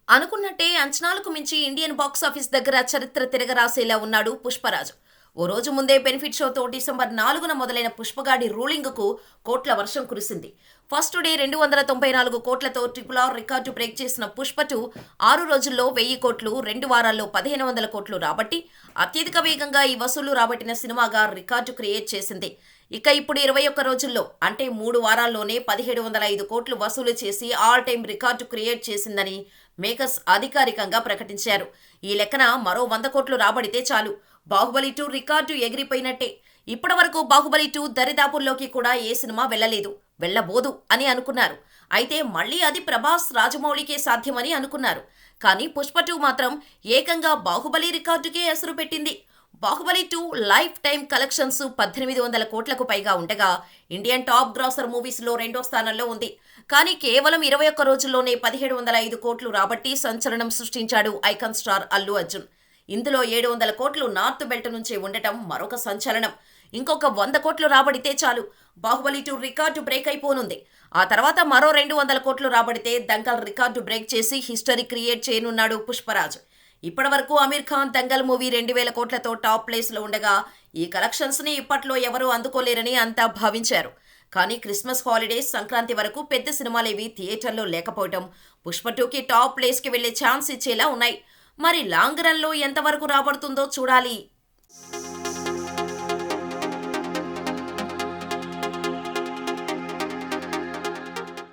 అనుకున్నట్టే అంచనాలకు మించి ఇండియన్ బాక్సాఫీస్ దగ్గర చరిత్ర తిరగరాసేలా ఉన్నాడు పుష్పరాజు. ఓ రోజు ముందే బెనిఫిట్ షోతో డిసెంబర్ 4న మొదలైన పుష్పగాడి రూలింగ్కు కోట్ల వర్షం కురిసింది. ఫస్ట్ డే 294 కోట్లతో RRR రికార్డు బ్రేక్ చేసిన పుష్ప 2 6 రోజుల్లో 1000 కోట్లు, 2 వారాల్లో 1500 కోట్లు రాబట్టి అత్యధిక వేగంగా ఈ వసూలు రాబట్టిన సినిమాగా రికార్డు క్రియేట్ చేసింది. ఇక ఇప్పుడు 21 రోజుల్లో అంటే 3 వారాల్లోనే 1705 కోట్లు వసూలు చేసి ఆల్ టైమ్ రికార్డు క్రియేట్ చేసిందని మేకర్స్ అధికారికంగా ప్రకటించారు. ఈ లెక్కన మరో 100 కోట్లు రాబడితే చాలు బాహుబలి 2 రికార్డు ఎగిరిపోయినట్టే. ఇప్పటివరకు బాహుబలి 2 దరిదాపుల్లోకి కూడా ఏ సినిమా వెళ్లలేదు, వెళ్లబోదు అని అనుకున్నారు. అయితే మళ్లీ అది ప్రభాస్, రాజమౌళికే సాధ్యమని అనుకున్నారు. కానీ పుష్ప 2 మాత్రం ఏకంగా బాహుబలి రికార్డుకే ఎసరు పెట్టింది. బాహుబలి 2 లైఫ్ టైమ్ కలెక్షన్స్ 1800 కోట్లకు పైగా ఉండగా ఇండియన్ టాప్ గ్రాసర్ మూవీస్లో రెండో స్థానంలో ఉంది. కానీ కేవలం 21 రోజుల్లోనే 1705 కోట్లు రాబట్టి సంచలనం సృష్టించాడు ఐకాన్ స్టార్ అల్లు అర్జున్. ఇందులో 700 కోట్లు నార్త్ బెల్ట్ నుంచే ఉండటం మరొక సంచలనం. ఇంకొక 100 కోట్లు రాబడితే చాలు బాహుబలి 2 రికార్డు బ్రేక్ అయిపోనుంది. ఆ తర్వాత మరో 200 కోట్లు రాబడితే దంగల్ రికార్డు బ్రేక్ చేసి హిస్టరీ క్రియేట్ చేయనున్నాడు పుష్పరాజ్. ఇప్పటివరకు అమీర్ ఖాన్ దంగల్ మూవీ 2000 కోట్లతో టాప్ ప్లేస్లో ఉండగా ఈ కలెక్షన్స్ని ఇప్పట్లో ఎవరూ అందుకోలేరని అంతా భావించారు. కానీ క్రిస్మస్ హాలిడేస్, సంక్రాంతి వరకు పెద్ద సినిమాలేవి థియేటర్లో లేకపోవడం పుష్ప 2కి టాప్ ప్లేస్కి వెళ్లే ఛాన్స్ ఇచ్చేలా ఉన్నాయి. మరి లాంగ్ రన్లో ఎంతవరకు రాబడుతుందో చూడాలి.